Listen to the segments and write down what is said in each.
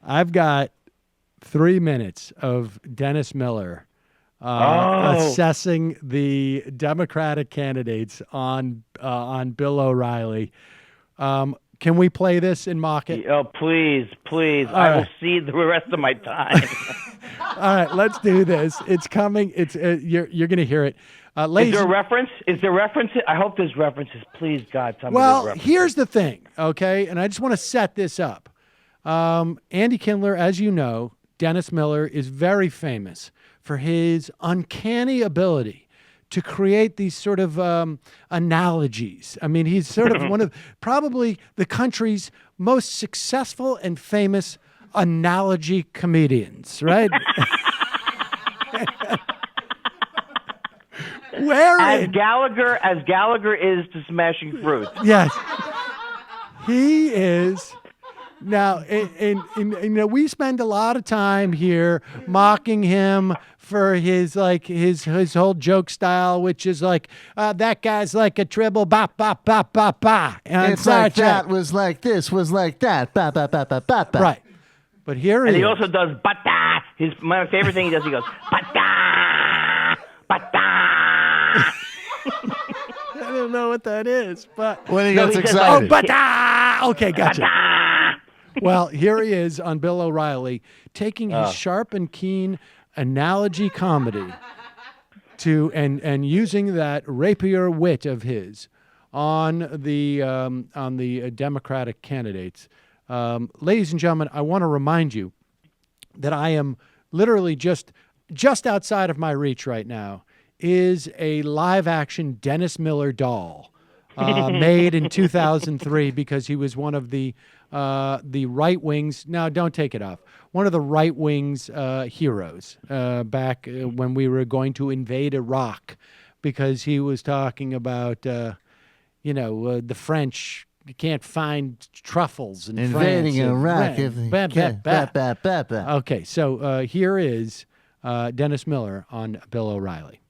I've got 3 minutes of Dennis Miller assessing the Democratic candidates on Bill O'Reilly. Can we play this and mock it? Oh, please. I will see the rest of my time. All right, let's do this. It's coming. It's you're going to hear it. Is there a reference? I hope there's references. Please, God, tell me there's Well, references. here's the thing, okay? And I just want to set this up. Andy Kindler, as you know, Dennis Miller is very famous for his uncanny ability to create these sort of analogies. I mean, he's sort of one of probably the country's most successful and famous analogy comedians, right? As Gallagher is to Smashing Fruit. Yes, he is. Now, and we spend a lot of time here mocking him for his whole joke style, which is like that guy's like a tribble ba ba ba ba ba. It's like that was like this was like that ba ba ba ba ba ba. Right, but here he also does bata. My favorite thing he does. He goes bata bata. I don't know what that is, but when he gets excited. Oh, bata. Okay, gotcha. Bata. Well, here he is on Bill O'Reilly taking his sharp and keen analogy comedy and using that rapier wit of his on the Democratic candidates. Ladies and gentlemen, I want to remind you that I am literally just outside of my reach right now is a live-action Dennis Miller doll made in 2003 because he was one of the right wing's. Now, don't take it off. One of the right wing's heroes back when we were going to invade Iraq, because he was talking about the French can't find truffles in invading France. Iraq. Okay, so here is Dennis Miller on Bill O'Reilly.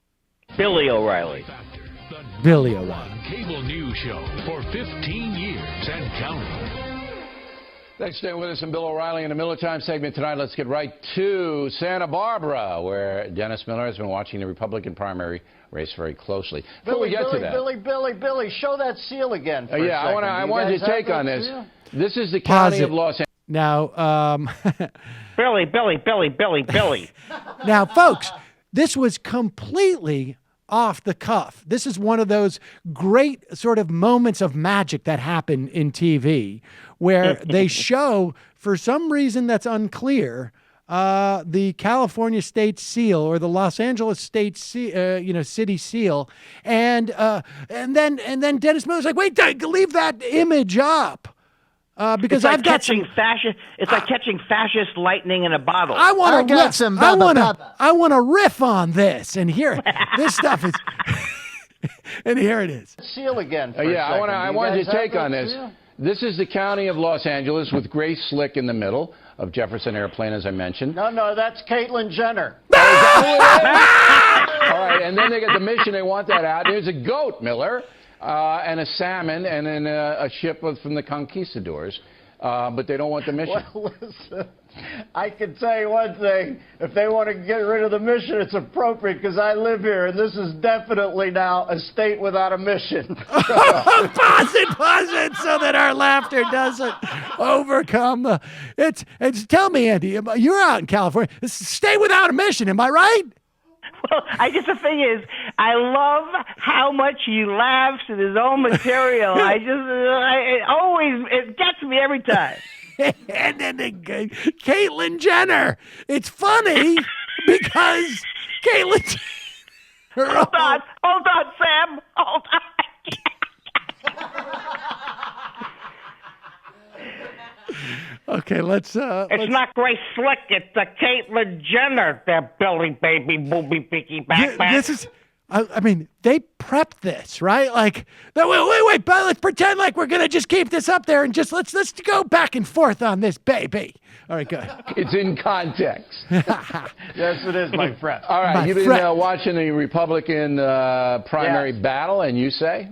Billy O'Reilly. Billy O'Reilly. Cable news show for 15 years and counting. Thanks for staying with us in Bill O'Reilly in the Miller Time segment tonight. Let's get right to Santa Barbara, where Dennis Miller has been watching the Republican primary race very closely. Before we get to that, Billy, show that seal again. For a second. I want your take on this. Seal? This is the county of Los Angeles. Now, Billy. Now, folks, this was completely off the cuff. This is one of those great sort of moments of magic that happen in TV where they show, for some reason that's unclear, the California state seal or the Los Angeles state city seal, and then Dennis Miller's like, wait, leave that image up. Because it's like I've got catching fascist. It's like catching fascist lightning in a bottle. I want to riff on this, and here this stuff is, and here it is. Seal again. I want your take on this. Seal? This is the county of Los Angeles with Grace Slick in the middle of Jefferson Airplane, as I mentioned. No, that's Caitlyn Jenner. All right, and then they get the mission. They want that out. There's a goat, Miller. And a salmon, and then a ship from the conquistadors, but they don't want the mission. Well, listen, I can tell you one thing. If they want to get rid of the mission, it's appropriate because I live here, and this is definitely now a state without a mission. Pause it, so that our laughter doesn't overcome. It's tell me, Andy, you're out in California. It's a state without a mission, am I right? Well, the thing is, I love how much he laughs at his own material. It gets me every time. And then Caitlyn Jenner. It's funny because Caitlyn Jenner. Hold on, Sam. Hold on. Okay, let's. It's not Grace Slick. It's the Caitlyn Jenner. That Billy baby booby picky back. This is. I mean, they prepped this, right? Like, wait, but let's pretend like we're gonna just keep this up there and just let's go back and forth on this, baby. All right, good. It's in context. Yes, it is, my friend. All right, you've been watching the Republican primary battle, and you say?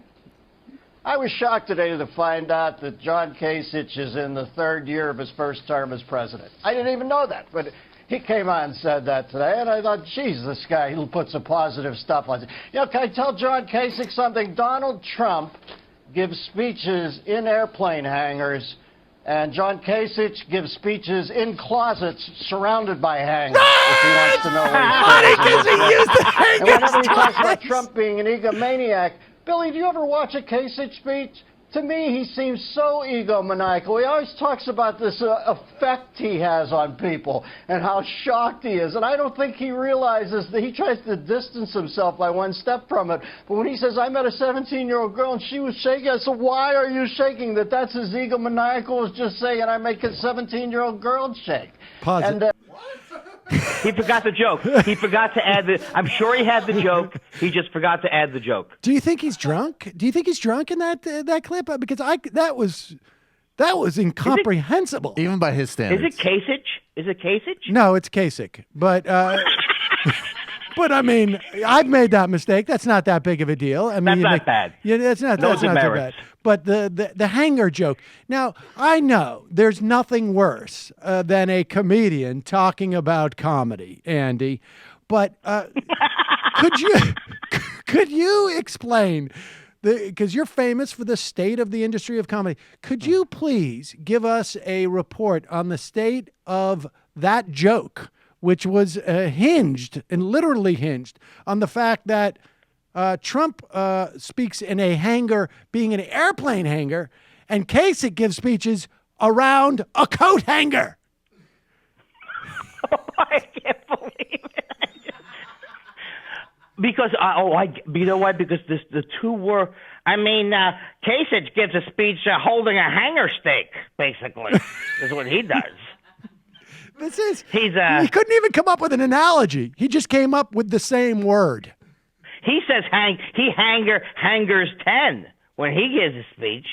I was shocked today to find out that John Kasich is in the third year of his first term as president. I didn't even know that, but he came on and said that today, and I thought, geez, this guy, he'll put some positive stuff on it. You know, can I tell John Kasich something? Donald Trump gives speeches in airplane hangars, and John Kasich gives speeches in closets surrounded by hangars, if he wants to know where he's going. And whenever he talks about Trump being an egomaniac, Billy, do you ever watch a Kasich speech? To me, he seems so egomaniacal. He always talks about this effect he has on people and how shocked he is. And I don't think he realizes that he tries to distance himself by one step from it. But when he says, I met a 17-year-old girl and she was shaking, I said, why are you shaking? That's as egomaniacal as just saying I make a 17-year-old girl shake. Pause and, it. He forgot the joke. He forgot to add the. I'm sure he had the joke. He just forgot to add the joke. Do you think he's drunk? Do you think he's drunk in that clip? Because that was incomprehensible. Even by his standards. Is it Kasich? No, it's Kasich. But but I mean, I've made that mistake. That's not that big of a deal. I mean, that's not bad. Yeah, that's not too bad. But the hanger joke. Now, I know there's nothing worse than a comedian talking about comedy, Andy. But could you explain, because you're famous for the state of the industry of comedy, could you please give us a report on the state of that joke, which was hinged and literally hinged on the fact that Trump speaks in a hangar, being an airplane hangar, and Kasich gives speeches around a coat hanger. Oh, I can't believe it. Because you know what? Because the two were. I mean, Kasich gives a speech holding a hanger steak. Basically, is what he does. He couldn't even come up with an analogy. He just came up with the same word. He says hangers 10 when he gives a speech.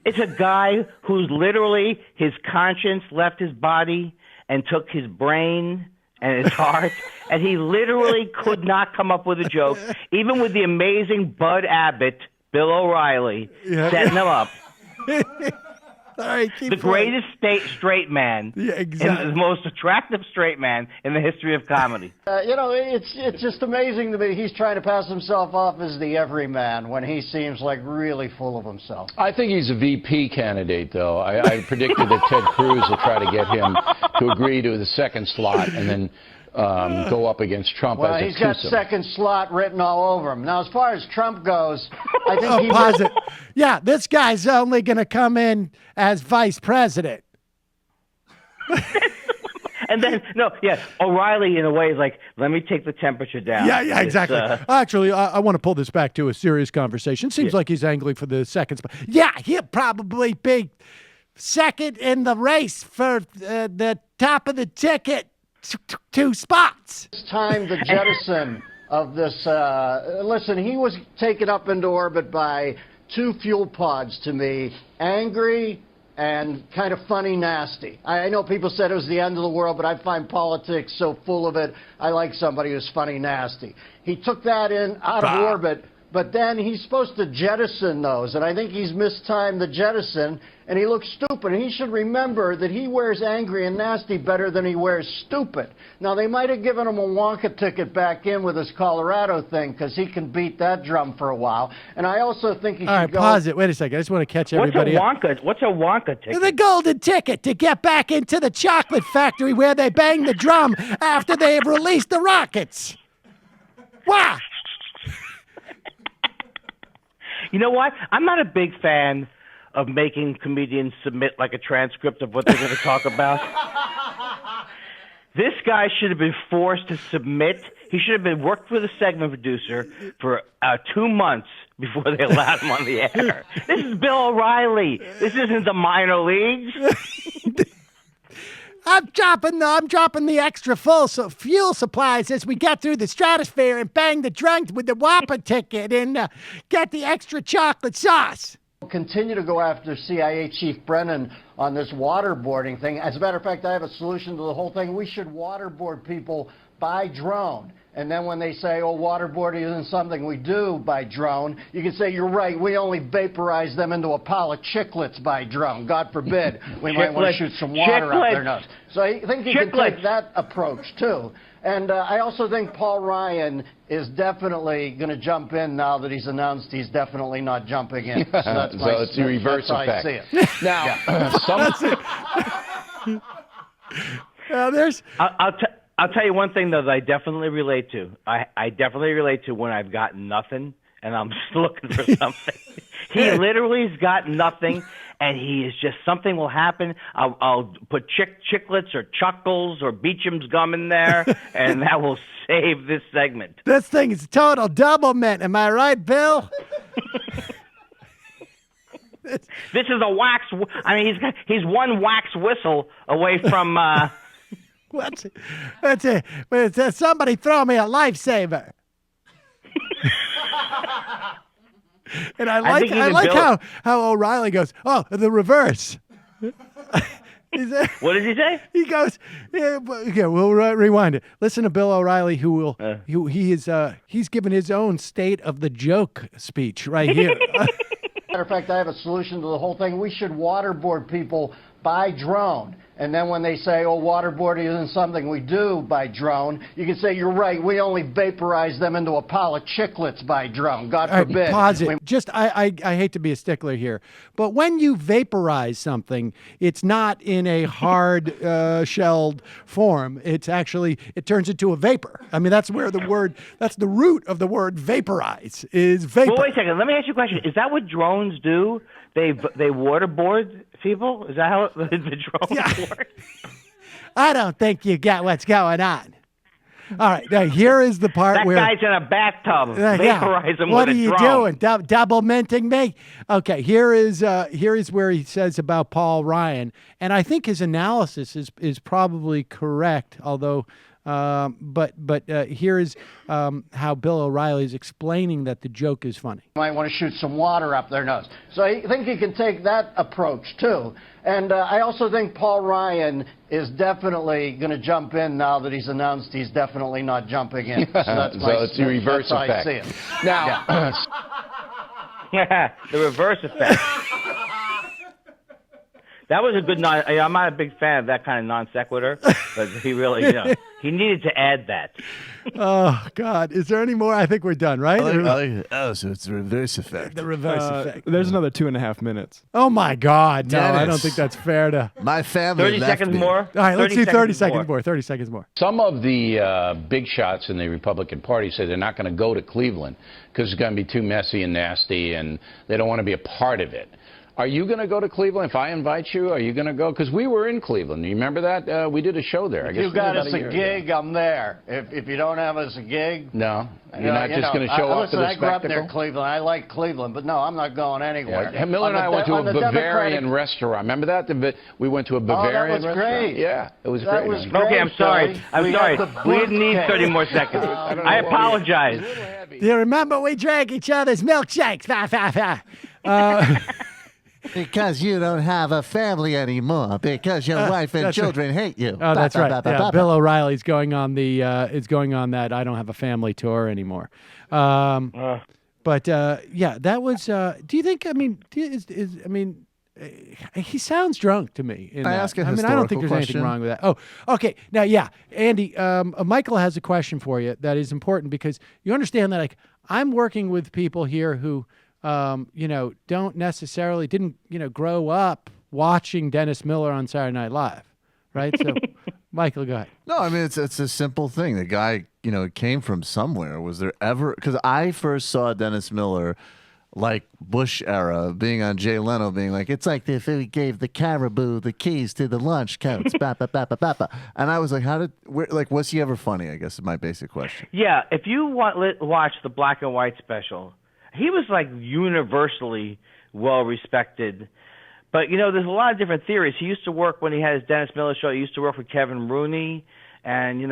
It's a guy who's literally, his conscience left his body and took his brain and his heart, and he literally could not come up with a joke, even with the amazing Bud Abbott, Bill O'Reilly, setting him up. All right, the greatest straight man, exactly. And the most attractive straight man in the history of comedy. You know, it's just amazing to me. He's trying to pass himself off as the everyman when he seems like really full of himself. I think he's a VP candidate, though. I predicted that Ted Cruz will try to get him to agree to the second slot and then go up against Trump as a twosome. He's got second slot written all over him. Now, as far as Trump goes, I think pause it. Yeah, this guy's only going to come in as vice president. And then, O'Reilly, in a way, is like, let me take the temperature down. Yeah, exactly. Actually, I want to pull this back to a serious conversation. Seems like he's angling for the second spot. Yeah, he'll probably be second in the race for the top of the ticket. 2 spots. It's time the jettison of this. Listen, he was taken up into orbit by 2 fuel pods to me, angry and kind of funny nasty. I know people said it was the end of the world, but I find politics so full of it. I like somebody who's funny nasty. He took that out of orbit, but then he's supposed to jettison those, and I think he's mistimed the jettison, and he looks stupid. And he should remember that he wears angry and nasty better than he wears stupid. Now, they might have given him a Wonka ticket back in with his Colorado thing, because he can beat that drum for a while. And I also think he should go... All right, pause it. Wait a second. I just want to catch everybody up. What's a Wonka ticket? The golden ticket to get back into the chocolate factory where they bang the drum after they have released the rockets. Wow. You know what? I'm not a big fan of making comedians submit like a transcript of what they're going to talk about. This guy should have been forced to submit. He should have been worked with a segment producer for 2 months before they allowed him on the air. This is Bill O'Reilly. This isn't the minor leagues. I'm dropping the extra fuel supplies as we get through the stratosphere and bang the drum with the Whopper ticket and get the extra chocolate sauce. Continue to go after CIA Chief Brennan on this waterboarding thing. As a matter of fact, I have a solution to the whole thing. We should waterboard people by drone. And then when they say, oh, waterboarding isn't something we do by drone, you can say, you're right, we only vaporize them into a pile of chiclets by drone. God forbid, we might want to shoot some water up their nose. So I think you can take that approach, too. And I also think Paul Ryan is definitely going to jump in now that he's announced he's definitely not jumping in. So that's it's the reverse effect. I see it. Now, I'll tell you one thing, though, that I definitely relate to. I definitely relate to when I've got nothing and I'm just looking for something. He literally has got nothing, and he is just, something will happen. I'll put chiclets or chuckles or Beecham's gum in there, and that will save this segment. This thing is total double mint. Am I right, Bill? This is a wax. I mean, he's one wax whistle away from. That's it. Somebody throw me a lifesaver. And I like how O'Reilly goes, oh, the reverse. What did he say? He goes, yeah, we'll rewind it. Listen to Bill O'Reilly, he's given his own state of the joke speech right here. Matter of fact, I have a solution to the whole thing. We should waterboard people by drone. And then when they say, oh, waterboarding isn't something we do by drone, you can say, you're right, we only vaporize them into a pile of chiclets by drone. God forbid. Pause it. I hate to be a stickler here, but when you vaporize something, it's not in a hard shelled form. It's actually, it turns into a vapor. I mean, that's where that's the root of the word vaporize is vapor. Well, wait a second. Let me ask you a question. Is that what drones do? They waterboard people? Is that how the drones work? I don't think you get what's going on. All right, now here is the part where that guy's in a bathtub. Vaporize him what with a drone. What are you doing? Double minting me? Okay, here is where he says about Paul Ryan, and I think his analysis is probably correct, although. But here is how Bill O'Reilly is explaining that the joke is funny. You might want to shoot some water up their nose. So I think you can take that approach, too. And I also think Paul Ryan is definitely going to jump in now that he's announced he's definitely not jumping in. So it's the reverse effect. I see it. Now, the reverse effect. That was a good I'm not a big fan of that kind of non sequitur, but he really, he needed to add that. Oh, God. Is there any more? I think we're done, right? So it's the reverse effect. The reverse effect. There's another 2.5 minutes. Oh, my God. No, Dennis. I don't think that's fair to... My family 30 left seconds me. more? All right, let's do 30 seconds more. more. 30 seconds more. some of the big shots in the Republican Party say they're not going to go to Cleveland because it's going to be too messy and nasty, and they don't want to be a part of it. Are you going to go to Cleveland? If I invite you, are you going to go? Because we were in Cleveland. You remember that? We did a show there. If you got us a gig, I'm there. If you don't have us a gig... No. You're not just going to show up to the I grew up near spectacle? Cleveland. I like Cleveland, but no, I'm not going anywhere. Yeah. Miller and I went to a Bavarian restaurant. Remember that? We went to a Bavarian that was restaurant. great. Yeah, it was That great. was great. Okay, I'm sorry. We didn't need 30 more seconds. I apologize. Do you remember we drank each other's milkshakes? Because you don't have a family anymore. Because your wife and children hate you. Oh, that's right. Yeah, Bill O'Reilly's going on that I don't have a family tour anymore. But yeah, that was. Do you think? I mean, he sounds drunk to me. I ask a I mean, I don't think there's historical anything question? wrong with that. Oh, okay. Now, yeah, Andy, Michael has a question for you that is important because you understand that, like, I'm working with people here who, don't necessarily didn't grow up watching Dennis Miller on Saturday Night Live, right? So, Michael, go ahead. No, I mean, it's a simple thing. The guy, came from somewhere. Was there ever... Because I first saw Dennis Miller, like Bush era, being on Jay Leno, being like, it's like if he gave the caribou the keys to the lunch counts. And I was like, was he ever funny, I guess is my basic question. Yeah, if you watch the black and white special, he was like universally well respected. But, there's a lot of different theories. He used to work when he had his Dennis Miller show. He used to work with Kevin Rooney. And,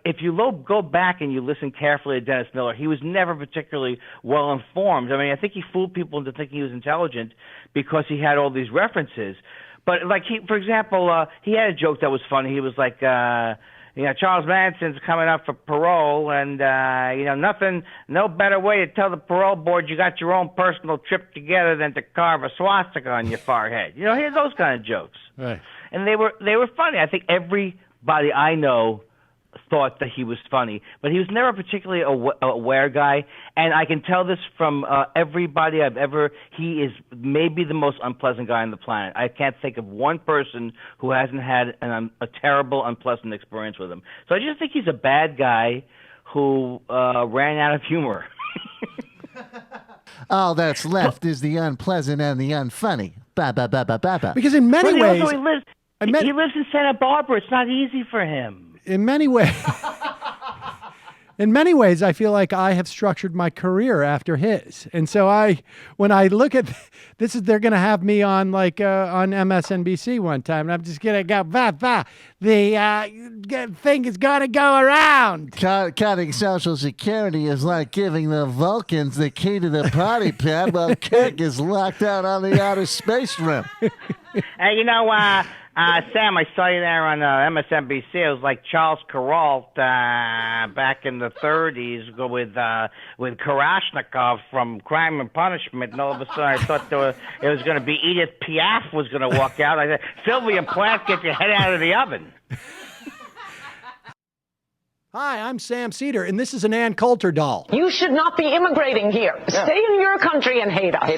if you go back and you listen carefully to Dennis Miller, he was never particularly well informed. I mean, I think he fooled people into thinking he was intelligent because he had all these references. But, for example, he had a joke that was funny. He was like, Charles Manson's coming up for parole, and no better way to tell the parole board you got your own personal trip together than to carve a swastika on your forehead. Here's those kind of jokes. Right. And they were funny. I think everybody I know thought that he was funny, but he was never particularly a aware guy. And I can tell this from everybody I've ever. He is maybe the most unpleasant guy on the planet. I can't think of one person who hasn't had a terrible, unpleasant experience with him. So I just think he's a bad guy who ran out of humor. All that's left is the unpleasant and the unfunny. Ba ba ba ba ba ba. Because in many ways, he lives in Santa Barbara. It's not easy for him. In many ways, I feel like I have structured my career after his. And so when I look at this, they're going to have me on on MSNBC one time, and I'm just going to go, the thing is going to go around. Cutting Social Security is like giving the Vulcans the key to the party pad while Kirk is locked out on the outer space rim. Hey, Sam, I saw you there on MSNBC. It was like Charles Kuralt back in the 30s with Kalashnikov from Crime and Punishment, and all of a sudden I thought it was going to be Edith Piaf was going to walk out. I said, Sylvia Plath, get your head out of the oven. Hi, I'm Sam Seder, and this is an Ann Coulter doll. You should not be immigrating here. Yeah. Stay in your country and hate us.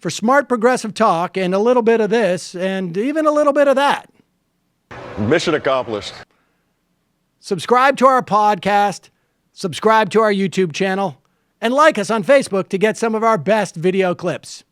For smart progressive talk and a little bit of this and even a little bit of that. Mission accomplished. Subscribe to our podcast, subscribe to our YouTube channel, and like us on Facebook to get some of our best video clips.